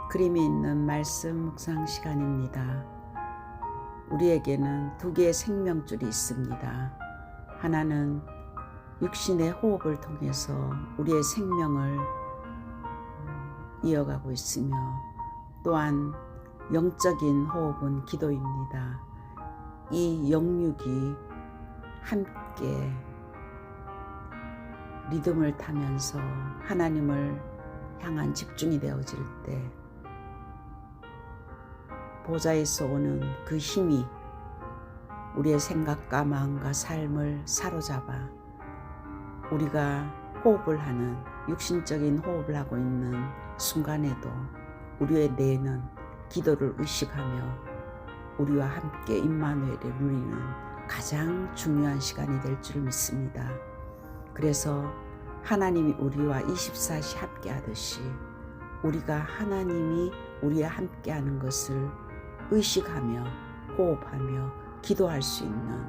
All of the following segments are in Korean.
그림이 있는 말씀 묵상 시간입니다. 우리에게는 두 개의 생명줄이 있습니다. 하나는 육신의 호흡을 통해서 우리의 생명을 이어가고 있으며, 또한 영적인 호흡은 기도입니다. 이 영육이 함께 리듬을 타면서 하나님을 향한 집중이 되어질 때 보좌에서 오는 그 힘이 우리의 생각과 마음과 삶을 사로잡아 우리가 호흡을 하는, 육신적인 호흡을 하고 있는 순간에도 우리의 뇌는 기도를 의식하며 우리와 함께 임마누엘을 누리는 가장 중요한 시간이 될 줄 믿습니다. 그래서 하나님이 우리와 24시 함께 하듯이 우리가 하나님이 우리와 함께 하는 것을 의식하며 호흡하며 기도할 수 있는,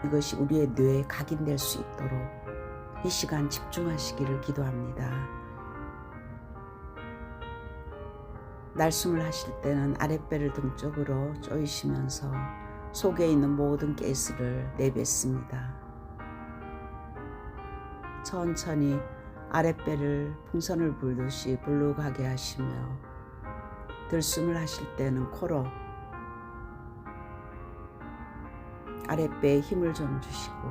이것이 우리의 뇌에 각인될 수 있도록 이 시간 집중하시기를 기도합니다. 날숨을 하실 때는 아랫배를 등 쪽으로 조이시면서 속에 있는 모든 가스를 내뱉습니다. 천천히 아랫배를 풍선을 불듯이 불룩하게 하시며, 들숨을 하실 때는 코로 아랫배에 힘을 좀 주시고,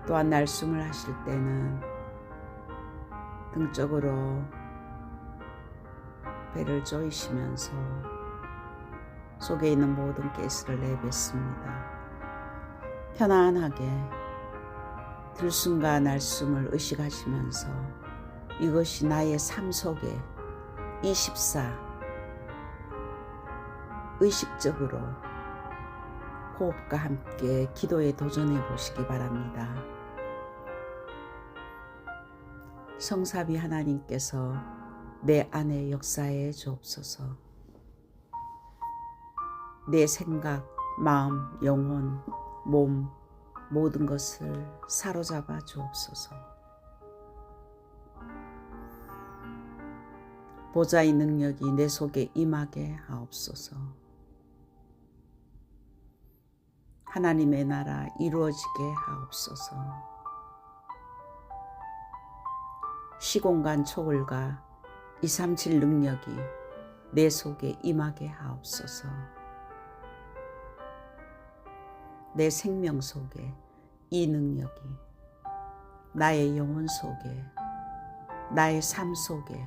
또한 날숨을 하실 때는 등 쪽으로 배를 조이시면서 속에 있는 모든 가스를 내뱉습니다. 편안하게 들숨과 날숨을 의식하시면서 이것이 나의 삶 속에 24 의식적으로 호흡과 함께 기도에 도전해 보시기 바랍니다. 성삼위 하나님께서 내 안에 역사해 주옵소서. 내 생각, 마음, 영혼, 몸 모든 것을 사로잡아 주옵소서. 보좌의 능력이 내 속에 임하게 하옵소서. 하나님의 나라 이루어지게 하옵소서. 시공간 초월과 237 능력이 내 속에 임하게 하옵소서. 내 생명 속에 이 능력이 나의 영혼 속에, 나의 삶 속에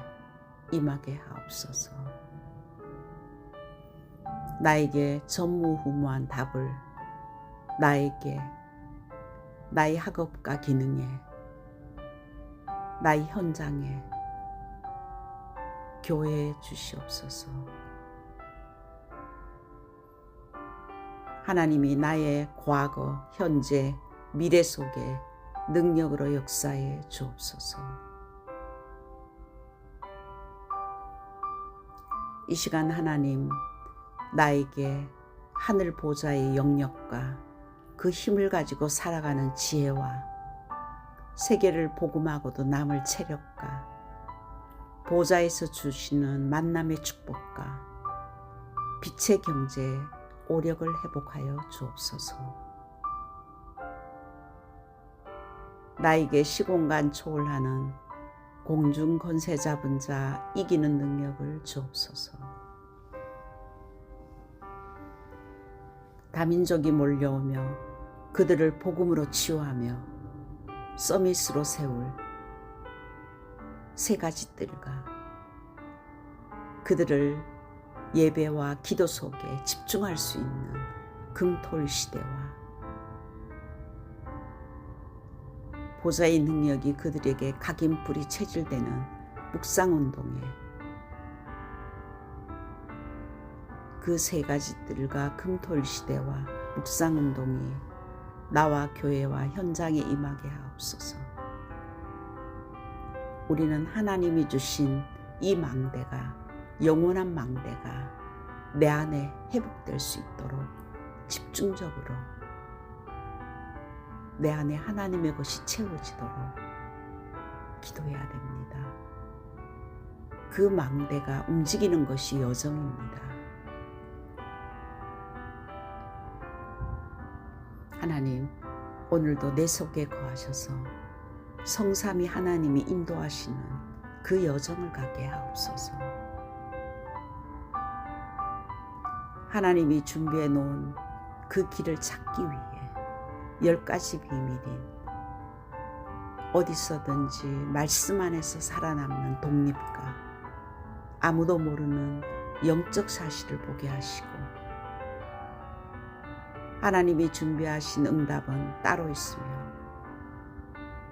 임하게 하옵소서. 나에게 전무후무한 답을 나에게, 나의 학업과 기능에, 나의 현장에, 교회에 주시옵소서. 하나님이 나의 과거, 현재, 미래 속에 능력으로 역사해 주옵소서. 이 시간 하나님, 나에게 하늘 보좌의 영역과 그 힘을 가지고 살아가는 지혜와 세계를 복음하고도 남을 체력과 보좌에서 주시는 만남의 축복과 빛의 경제에 오력을 회복하여 주옵소서. 나에게 시공간 초월하는 공중 권세 잡은 자 이기는 능력을 주옵소서. 다민족이 몰려오며 그들을 복음으로 치유하며 서밋으로 세울 세 가지 뜰과 그들을 예배와 기도 속에 집중할 수 있는 금토일 시대와 보좌의 능력이 그들에게 각인뿔이 체질되는 묵상운동에 그 세 가지 뜰과 금토일 시대와 묵상운동이 나와 교회와 현장에 임하게 하옵소서. 우리는 하나님이 주신 이 망대가, 영원한 망대가 내 안에 회복될 수 있도록 집중적으로 내 안에 하나님의 것이 채워지도록 기도해야 됩니다. 그 망대가 움직이는 것이 여정입니다. 하나님, 오늘도 내 속에 거하셔서 성삼위 하나님이 인도하시는 그 여정을 가게 하옵소서. 하나님이 준비해 놓은 그 길을 찾기 위해 10가지 비밀인 어디서든지 말씀 안에서 살아남는 독립과 아무도 모르는 영적 사실을 보게 하시고, 하나님이 준비하신 응답은 따로 있으며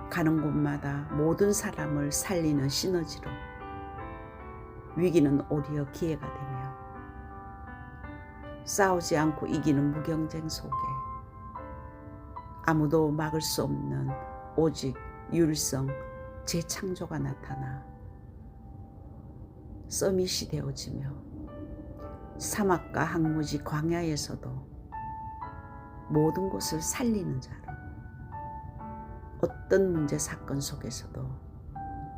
가는 곳마다 모든 사람을 살리는 시너지로 위기는 오히려 기회가 되며 싸우지 않고 이기는 무경쟁 속에 아무도 막을 수 없는 오직 율성 재창조가 나타나 서밋이 되어지며 사막과 항무지 광야에서도 모든 것을 살리는 자로, 어떤 문제 사건 속에서도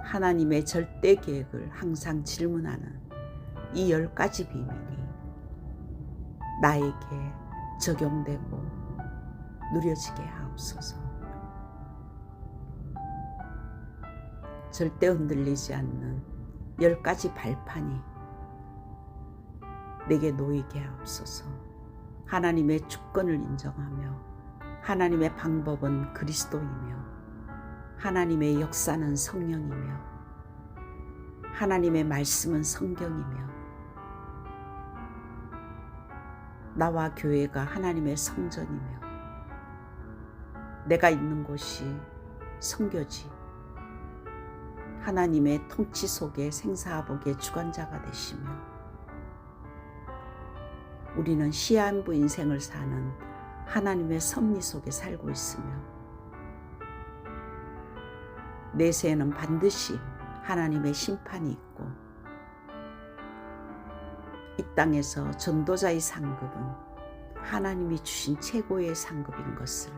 하나님의 절대 계획을 항상 질문하는 이 10가지 비밀이 나에게 적용되고 누려지게 하옵소서. 절대 흔들리지 않는 10가지 발판이 내게 놓이게 하옵소서. 하나님의 주권을 인정하며 하나님의 방법은 그리스도이며 하나님의 역사는 성령이며 하나님의 말씀은 성경이며 나와 교회가 하나님의 성전이며 내가 있는 곳이 성교지, 하나님의 통치 속에 생사화복의 주관자가 되시며 우리는 시한부 인생을 사는 하나님의 섭리 속에 살고 있으며 내세에는 반드시 하나님의 심판이 있고 이 땅에서 전도자의 상급은 하나님이 주신 최고의 상급인 것을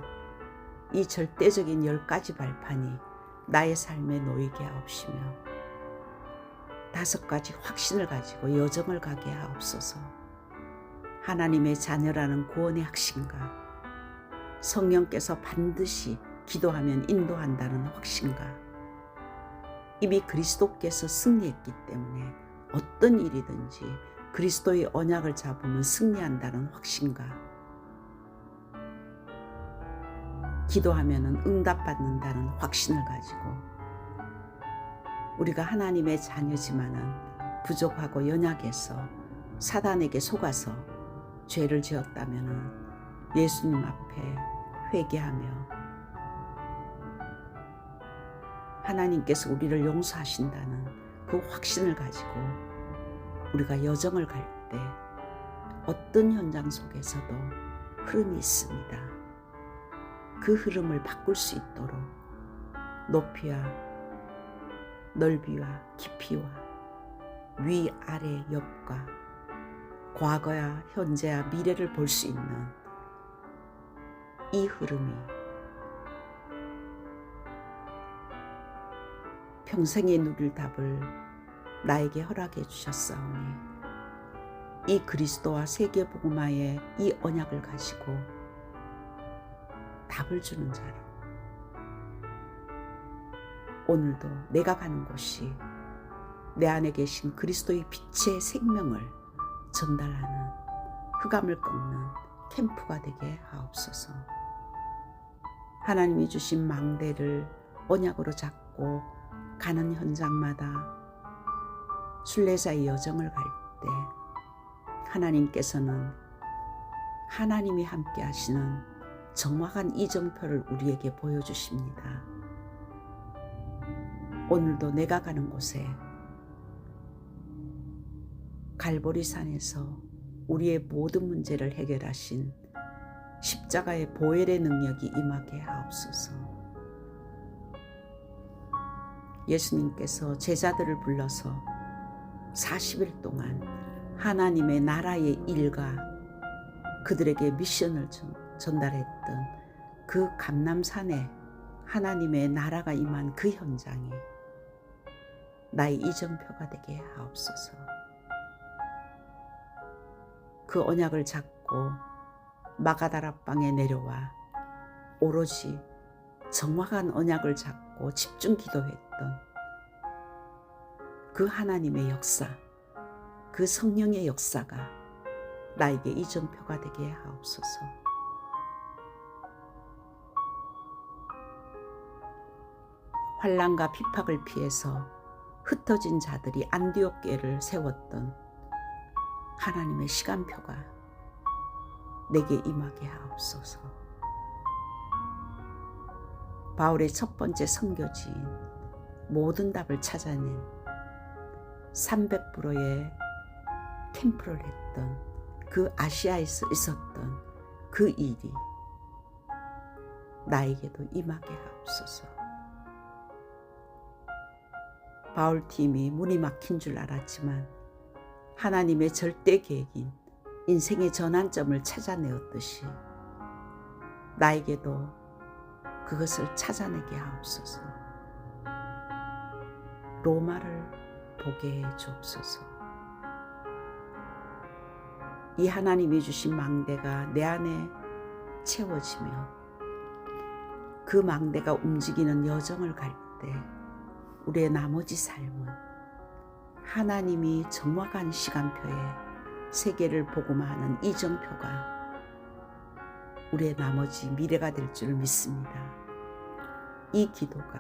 이 절대적인 10가지 발판이 나의 삶에 놓이게 하옵시며 5가지 확신을 가지고 여정을 가게 하옵소서. 하나님의 자녀라는 구원의 확신과 성령께서 반드시 기도하면 인도한다는 확신과 이미 그리스도께서 승리했기 때문에 어떤 일이든지 그리스도의 언약을 잡으면 승리한다는 확신과 기도하면 응답받는다는 확신을 가지고 우리가 하나님의 자녀지만은 부족하고 연약해서 사단에게 속아서 죄를 지었다면 예수님 앞에 회개하며 하나님께서 우리를 용서하신다는 그 확신을 가지고 우리가 여정을 갈 때 어떤 현장 속에서도 흐름이 있습니다. 그 흐름을 바꿀 수 있도록 높이와 넓이와 깊이와 위아래 옆과 과거야 현재야 미래를 볼 수 있는 이 흐름이 평생에 누릴 답을 나에게 허락해 주셨사오니 이 그리스도와 세계복음화의 이 언약을 가지고 답을 주는 자로 오늘도 내가 가는 곳이 내 안에 계신 그리스도의 빛의 생명을 전달하는 흑암을 꺾는 캠프가 되게 하옵소서. 하나님이 주신 망대를 언약으로 잡고 가는 현장마다 순례자의 여정을 갈 때 하나님께서는 하나님이 함께 하시는 정확한 이정표를 우리에게 보여주십니다. 오늘도 내가 가는 곳에 갈보리산에서 우리의 모든 문제를 해결하신 십자가의 보혈의 능력이 임하게 하옵소서. 예수님께서 제자들을 불러서 40일 동안 하나님의 나라의 일과 그들에게 미션을 전달했던 그 감람산에 하나님의 나라가 임한 그 현장에 나의 이정표가 되게 하옵소서. 그 언약을 잡고 마가다락방에 내려와 오로지 정확한 언약을 잡고 집중 기도했던 그 하나님의 역사, 그 성령의 역사가 나에게 이정표가 되게 하옵소서. 환난과 핍박을 피해서 흩어진 자들이 안디옥 교회를 세웠던 하나님의 시간표가 내게 임하게 하옵소서. 바울의 첫 번째 선교지인 모든 답을 찾아낸 300불어의 캠프를 했던 그 아시아에서 있었던 그 일이 나에게도 임하게 하옵소서. 바울팀이 문이 막힌 줄 알았지만 하나님의 절대 계획인 인생의 전환점을 찾아내었듯이 나에게도 그것을 찾아내게 하옵소서. 로마를 보게 해 주옵소서. 이 하나님이 주신 망대가 내 안에 채워지며 그 망대가 움직이는 여정을 갈 때 우리의 나머지 삶은 하나님이 정확한 시간표에 세계를 복음화하는 이정표가 우리의 나머지 미래가 될 줄 믿습니다. 이 기도가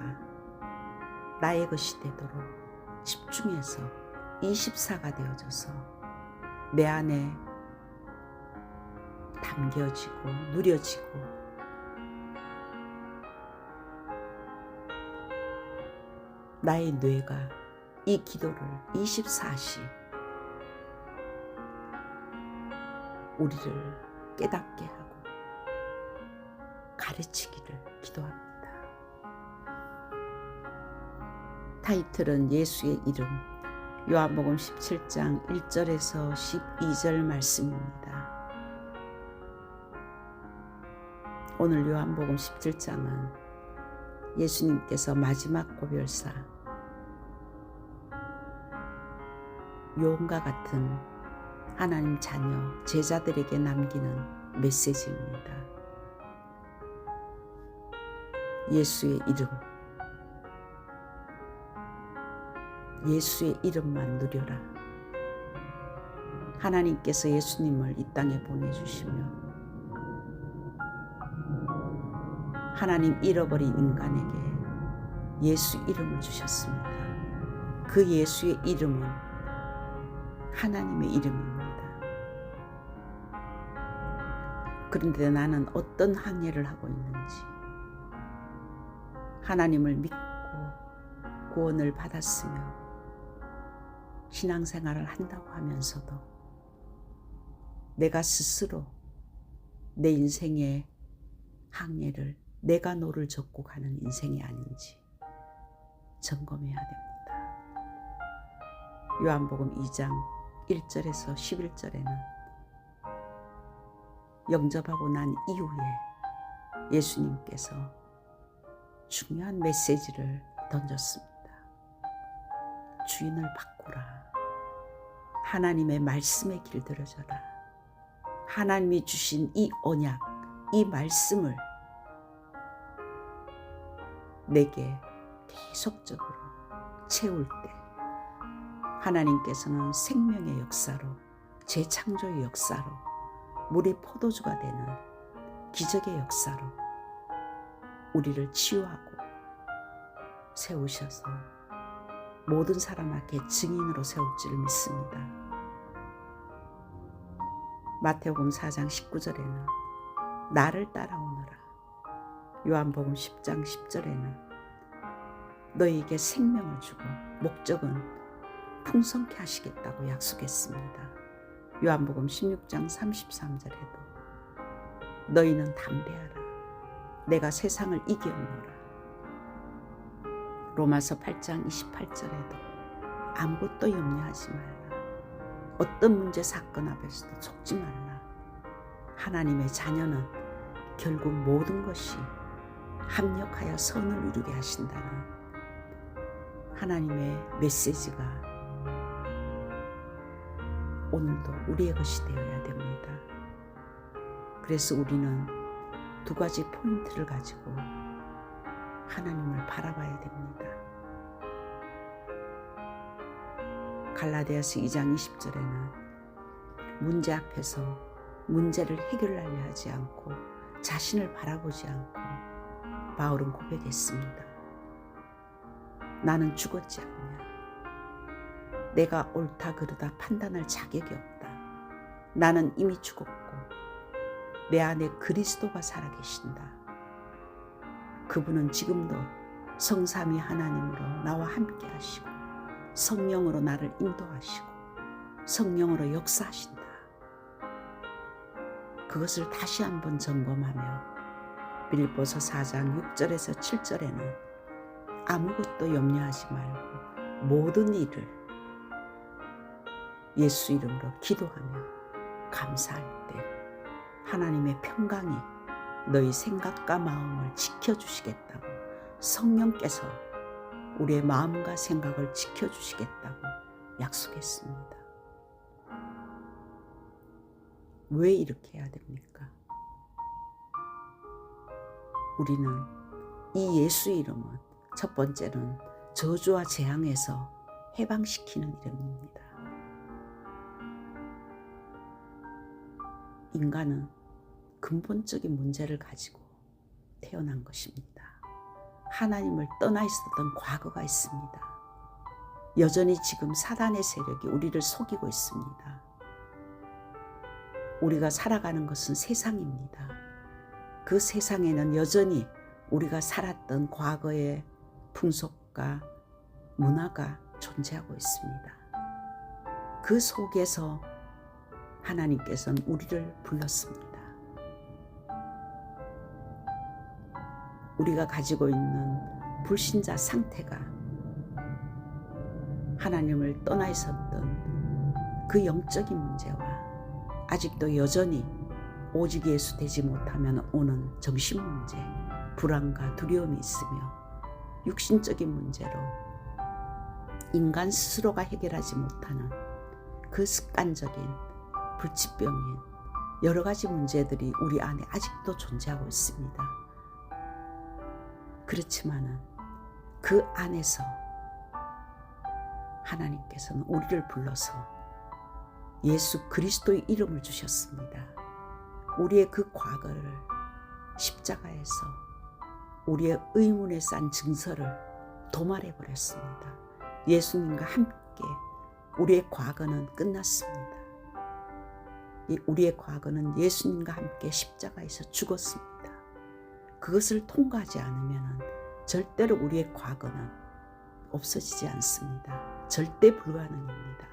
나의 것이 되도록 집중해서 24가 되어져서 내 안에 담겨지고 누려지고 나의 뇌가 이 기도를 24시 우리를 깨닫게 하고 가르치기를 기도합니다. 타이틀은 예수의 이름, 요한복음 17장 1절에서 12절 말씀입니다. 오늘 요한복음 17장은 예수님께서 마지막 고별사 요한과 같은 하나님 자녀 제자들에게 남기는 메시지입니다. 예수의 이름, 예수의 이름만 누려라. 하나님께서 예수님을 이 땅에 보내주시며 하나님 잃어버린 인간에게 예수 이름을 주셨습니다. 그 예수의 이름은 하나님의 이름입니다. 그런데 나는 어떤 항해를 하고 있는지, 하나님을 믿고 구원을 받았으며 신앙생활을 한다고 하면서도 내가 스스로 내 인생의 항해를 내가 노를 젓고 가는 인생이 아닌지 점검해야 됩니다. 요한복음 2장 1절에서 11절에는 영접하고 난 이후에 예수님께서 중요한 메시지를 던졌습니다. 주인을 바꾸라. 하나님의 말씀에 길들여져라. 하나님이 주신 이 언약, 이 말씀을 내게 계속적으로 채울 때 하나님께서는 생명의 역사로, 재창조의 역사로, 물의 포도주가 되는 기적의 역사로 우리를 치유하고 세우셔서 모든 사람 앞에 증인으로 세울 줄 믿습니다. 마태복음 4장 19절에는 나를 따라오너라. 요한복음 10장 10절에는 너희에게 생명을 주고 목적은 풍성케 하시겠다고 약속했습니다. 요한복음 16장 33절에도 너희는 담대하라. 내가 세상을 이겼노라. 로마서 8장 28절에도 아무것도 염려하지 말라. 어떤 문제 사건 앞에서도 속지 말라. 하나님의 자녀는 결국 모든 것이 합력하여 선을 이루게 하신다는 하나님의 메시지가 오늘도 우리의 것이 되어야 됩니다. 그래서 우리는 두 가지 포인트를 가지고 하나님을 바라봐야 됩니다. 갈라디아서 2장 20절에는 문제 앞에서 문제를 해결하려 하지 않고 자신을 바라보지 않고 바울은 고백했습니다. 나는 죽었지 않냐. 내가 옳다 그르다 판단할 자격이 없다. 나는 이미 죽었고 내 안에 그리스도가 살아계신다. 그분은 지금도 성삼위 하나님으로 나와 함께 하시고 성령으로 나를 인도하시고 성령으로 역사하신다. 그것을 다시 한번 점검하며 빌립보서 4장 6절에서 7절에는 아무것도 염려하지 말고 모든 일을 예수 이름으로 기도하며 감사할 때 하나님의 평강이 너희 생각과 마음을 지켜주시겠다고 성령께서 우리의 마음과 생각을 지켜주시겠다고 약속했습니다. 왜 이렇게 해야 됩니까? 우리는 이 예수 이름은 첫 번째는 저주와 재앙에서 해방시키는 이름입니다. 인간은 근본적인 문제를 가지고 태어난 것입니다. 하나님을 떠나 있었던 과거가 있습니다. 여전히 지금 사단의 세력이 우리를 속이고 있습니다. 우리가 살아가는 것은 세상입니다. 그 세상에는 여전히 우리가 살았던 과거의 풍속과 문화가 존재하고 있습니다. 그 속에서 하나님께서는 우리를 불렀습니다. 우리가 가지고 있는 불신자 상태가 하나님을 떠나 있었던 그 영적인 문제와 아직도 여전히 오직 예수 되지 못하면 오는 정신 문제, 불안과 두려움이 있으며 육신적인 문제로 인간 스스로가 해결하지 못하는 그 습관적인 불치병인 여러 가지 문제들이 우리 안에 아직도 존재하고 있습니다. 그렇지만은 그 안에서 하나님께서는 우리를 불러서 예수 그리스도의 이름을 주셨습니다. 우리의 그 과거를 십자가에서 우리의 의문에 싼 증서를 도말해 버렸습니다. 예수님과 함께 우리의 과거는 끝났습니다. 우리의 과거는 예수님과 함께 십자가에서 죽었습니다. 그것을 통과하지 않으면 절대로 우리의 과거는 없어지지 않습니다. 절대 불가능입니다.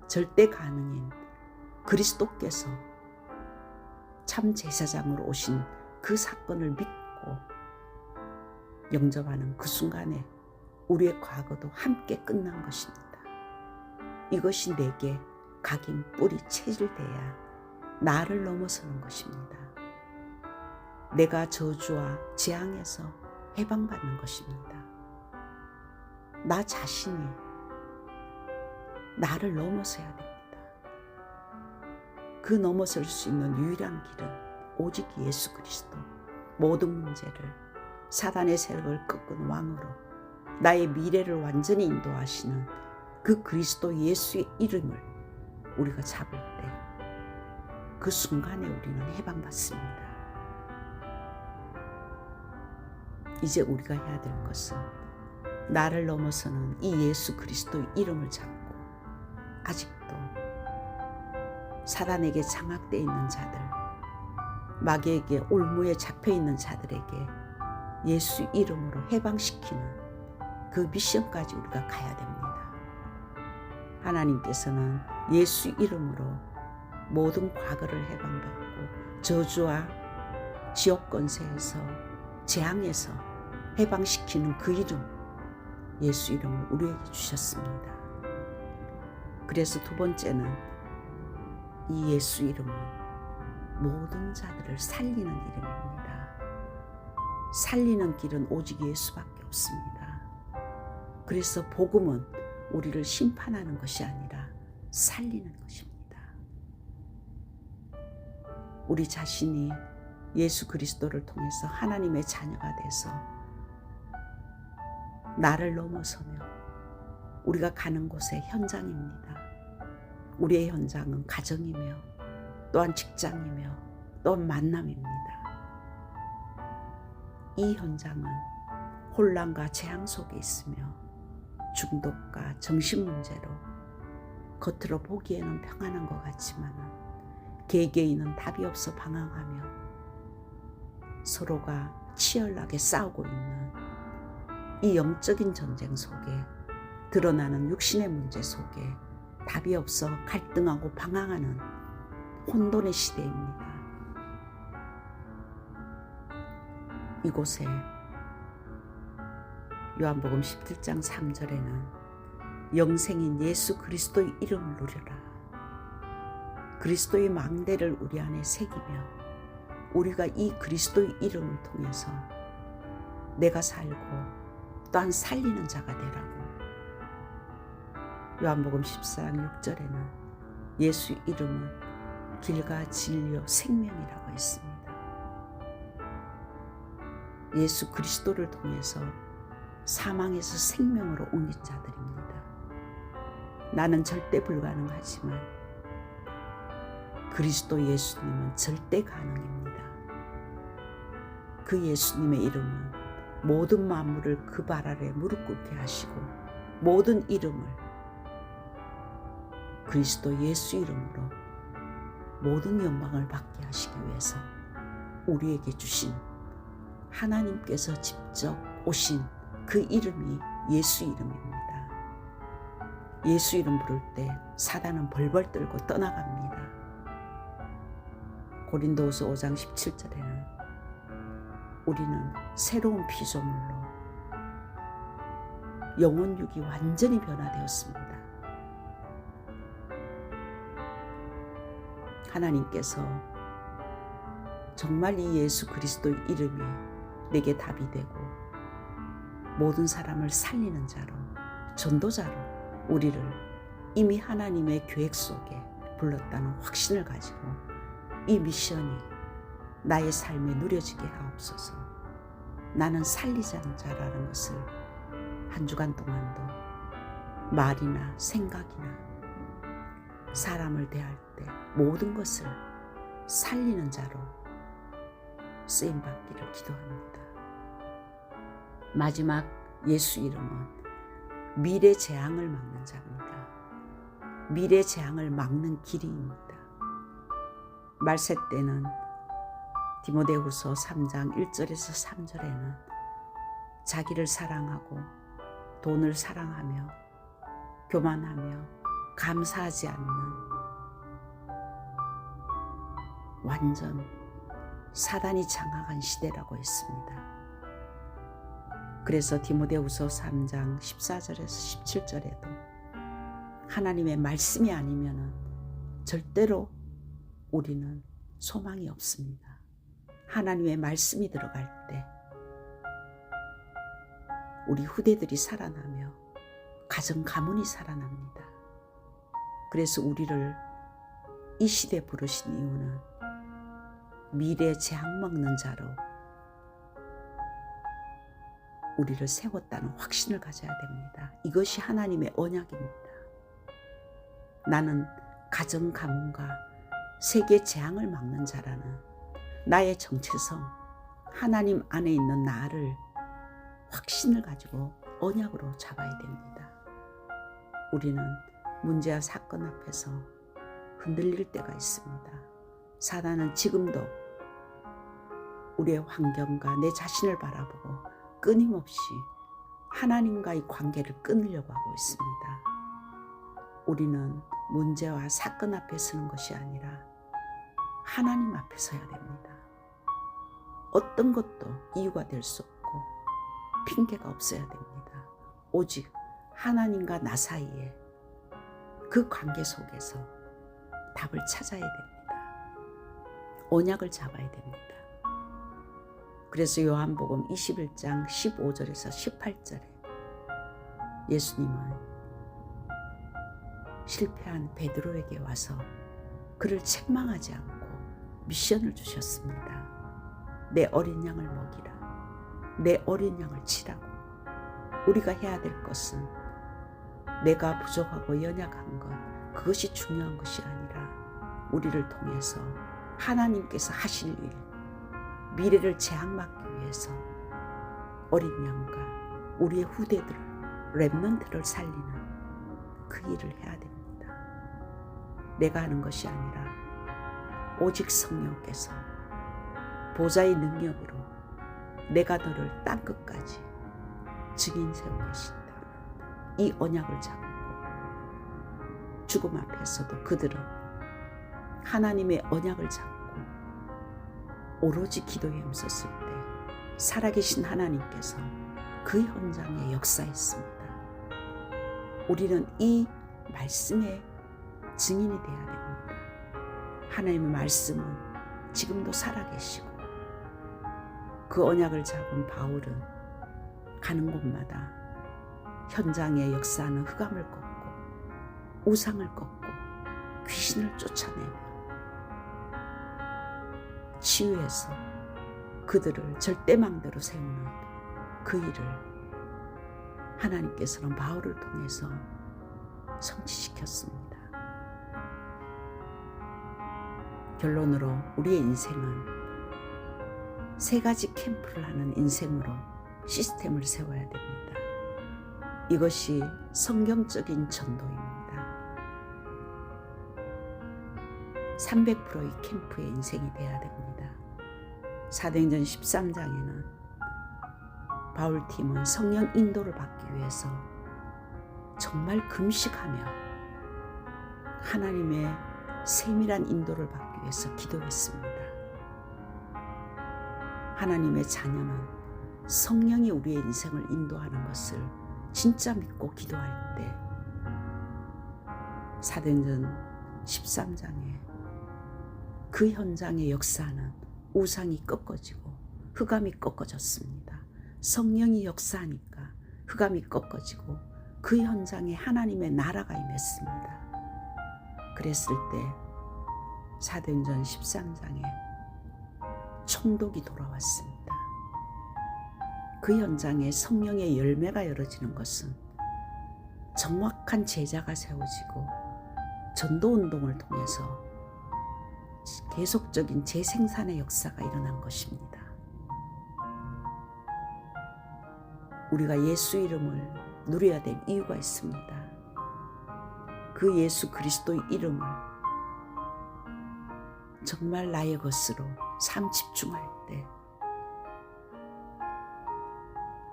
절대 가능인 그리스도께서 참 제사장으로 오신 그 사건을 믿고 영접하는 그 순간에 우리의 과거도 함께 끝난 것입니다. 이것이 내게 각인 뿌리 체질돼야 나를 넘어서는 것입니다. 내가 저주와 재앙에서 해방받는 것입니다. 나 자신이 나를 넘어서야 됩니다. 그 넘어설 수 있는 유일한 길은 오직 예수 그리스도. 모든 문제를 사단의 세력을 꺾은 왕으로 나의 미래를 완전히 인도하시는 그 그리스도 예수의 이름을 우리가 잡을 때 그 순간에 우리는 해방받습니다. 이제 우리가 해야 될 것은 나를 넘어서는 이 예수 그리스도의 이름을 잡고 아직도 사단에게 장악되어 있는 자들, 마귀에게 올무에 잡혀 있는 자들에게 예수 이름으로 해방시키는 그 미션까지 우리가 가야 됩니다. 하나님께서는 예수 이름으로 모든 과거를 해방받고 저주와 지옥 권세에서 재앙에서 해방시키는 그 이름, 예수 이름을 우리에게 주셨습니다. 그래서 두 번째는 이 예수 이름은 모든 자들을 살리는 이름입니다. 살리는 길은 오직 예수밖에 없습니다. 그래서 복음은 우리를 심판하는 것이 아니라 살리는 것입니다. 우리 자신이 예수 그리스도를 통해서 하나님의 자녀가 돼서 나를 넘어서며 우리가 가는 곳의 현장입니다. 우리의 현장은 가정이며 또한 직장이며 또한 만남입니다. 이 현장은 혼란과 재앙 속에 있으며 중독과 정신문제로 겉으로 보기에는 평안한 것 같지만 개개인은 답이 없어 방황하며 서로가 치열하게 싸우고 있는 이 영적인 전쟁 속에 드러나는 육신의 문제 속에 답이 없어 갈등하고 방황하는 혼돈의 시대입니다. 이곳에 요한복음 17장 3절에는 영생인 예수 그리스도의 이름을 누려라. 그리스도의 망대를 우리 안에 새기며 우리가 이 그리스도의 이름을 통해서 내가 살고 또한 살리는 자가 되라고. 요한복음 14장 6절에는 예수 이름은 길과 진리요 생명이라고 했습니다. 예수 그리스도를 통해서 사망에서 생명으로 옮긴 자들입니다. 나는 절대 불가능하지만 그리스도 예수님은 절대 가능입니다. 그 예수님의 이름은 모든 만물을 그 발 아래 무릎 꿇게 하시고 모든 이름을 그리스도 예수 이름으로 모든 영광을 받게 하시기 위해서 우리에게 주신 하나님께서 직접 오신 그 이름이 예수 이름입니다. 예수 이름 부를 때 사단은 벌벌 떨고 떠나갑니다. 고린도후서 5장 17절에는 우리는 새로운 피조물로 영혼 육이 완전히 변화되었습니다. 하나님께서 정말 이 예수 그리스도의 이름이 내게 답이 되고 모든 사람을 살리는 자로 전도자로 우리를 이미 하나님의 계획 속에 불렀다는 확신을 가지고 이 미션이 나의 삶에 누려지게 하옵소서. 나는 살리자는 자라는 것을 한 주간 동안도 말이나 생각이나 사람을 대할 때 모든 것을 살리는 자로 쓰임받기를 기도합니다. 마지막 예수 이름은 미래 재앙을 막는 자입니다. 미래 재앙을 막는 길이입니다. 말세 때는 디모데후서 3장 1절에서 3절에는 자기를 사랑하고 돈을 사랑하며 교만하며 감사하지 않는 완전 사단이 장악한 시대라고 했습니다. 그래서 디모데후서 3장 14절에서 17절에도 하나님의 말씀이 아니면은 절대로 우리는 소망이 없습니다. 하나님의 말씀이 들어갈 때 우리 후대들이 살아나며 가정 가문이 살아납니다. 그래서 우리를 이 시대에 부르신 이유는 미래 재앙 막는 자로 우리를 세웠다는 확신을 가져야 됩니다. 이것이 하나님의 언약입니다. 나는 가정 가문과 세계 재앙을 막는 자라는 나의 정체성, 하나님 안에 있는 나를 확신을 가지고 언약으로 잡아야 됩니다. 우리는 문제와 사건 앞에서 흔들릴 때가 있습니다. 사단은 지금도 우리의 환경과 내 자신을 바라보고 끊임없이 하나님과의 관계를 끊으려고 하고 있습니다. 우리는 문제와 사건 앞에 서는 것이 아니라 하나님 앞에 서야 됩니다. 어떤 것도 이유가 될 수 없고 핑계가 없어야 됩니다. 오직 하나님과 나 사이에 그 관계 속에서 답을 찾아야 됩니다. 언약을 잡아야 됩니다. 그래서 요한복음 21장 15절에서 18절에 예수님은 실패한 베드로에게 와서 그를 책망하지 않고 미션을 주셨습니다. 내 어린 양을 먹이라. 내 어린 양을 치라고. 우리가 해야 될 것은 내가 부족하고 연약한 것, 그것이 중요한 것이 아니라 우리를 통해서 하나님께서 하실 일, 미래를 재앙받기 위해서 어린 양과 우리의 후대들, 렘넌트를 살리는 그 일을 해야 됩니다. 내가 하는 것이 아니라 오직 성령께서 보좌의 능력으로 내가 너를 땅끝까지 증인 세울 것이다. 이 언약을 잡고 죽음 앞에서도 그들은 하나님의 언약을 잡고 오로지 기도에 힘썼을 때 살아계신 하나님께서 그 현장에 역사했습니다. 우리는 이 말씀의 증인이 되어야 됩니다. 하나님의 말씀은 지금도 살아계시고 그 언약을 잡은 바울은 가는 곳마다 현장에 역사하는 흑암을 꺾고 우상을 꺾고 귀신을 쫓아내며 치유해서 그들을 절대망대로 세우는 그 일을 하나님께서는 바울을 통해서 성취시켰습니다. 결론으로 우리의 인생은 세 가지 캠프를 하는 인생으로 시스템을 세워야 됩니다. 이것이 성경적인 전도입니다. 300%의 캠프의 인생이 되어야 됩니다. 사도행전 13장에는 바울팀은 성령 인도를 받기 위해서 정말 금식하며 하나님의 세밀한 인도를 받기 위해서 기도했습니다. 하나님의 자녀는 성령이 우리의 인생을 인도하는 것을 진짜 믿고 기도할 때 사도행전 13장에 그 현장에 역사하는 우상이 꺾어지고 흑암이 꺾어졌습니다. 성령이 역사하니까 흑암이 꺾어지고 그 현장에 하나님의 나라가 임했습니다. 그랬을 때 사도행전 13장에 총독이 돌아왔습니다. 그 현장에 성령의 열매가 열어지는 것은 정확한 제자가 세워지고 전도운동을 통해서 계속적인 재생산의 역사가 일어난 것입니다. 우리가 예수 이름을 누려야 될 이유가 있습니다. 그 예수 그리스도의 이름을 정말 나의 것으로 삶 집중할 때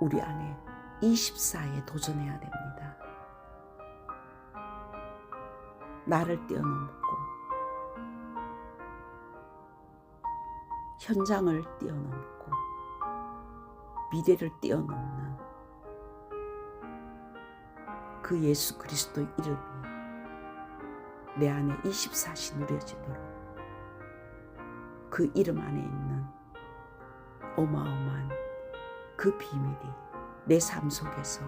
우리 안에 24에 도전해야 됩니다. 나를 뛰어넘고 현장을 뛰어넘고 미래를 뛰어넘는 그 예수 그리스도의 이름이 내 안에 24시 누려지도록 그 이름 안에 있는 어마어마한 그 비밀이 내 삶 속에서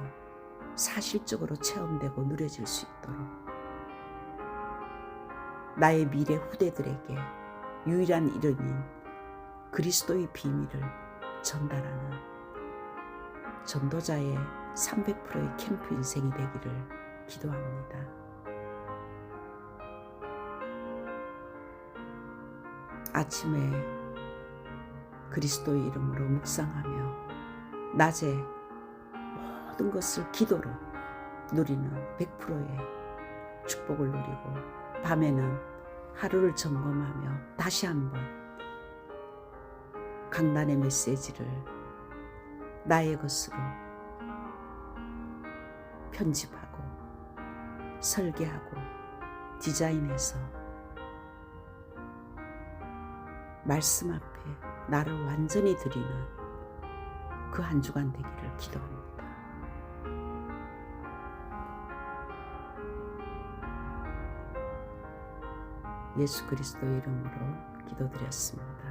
사실적으로 체험되고 누려질 수 있도록 나의 미래 후대들에게 유일한 이름인 그리스도의 비밀을 전달하는 전도자의 300%의 캠프 인생이 되기를 기도합니다. 아침에 그리스도의 이름으로 묵상하며 낮에 모든 것을 기도로 누리는 100%의 축복을 누리고 밤에는 하루를 점검하며 다시 한번 강단의 메시지를 나의 것으로 편집하고 설계하고 디자인해서 말씀 앞에 나를 완전히 드리는 그 한 주간 되기를 기도합니다. 예수 그리스도의 이름으로 기도드렸습니다.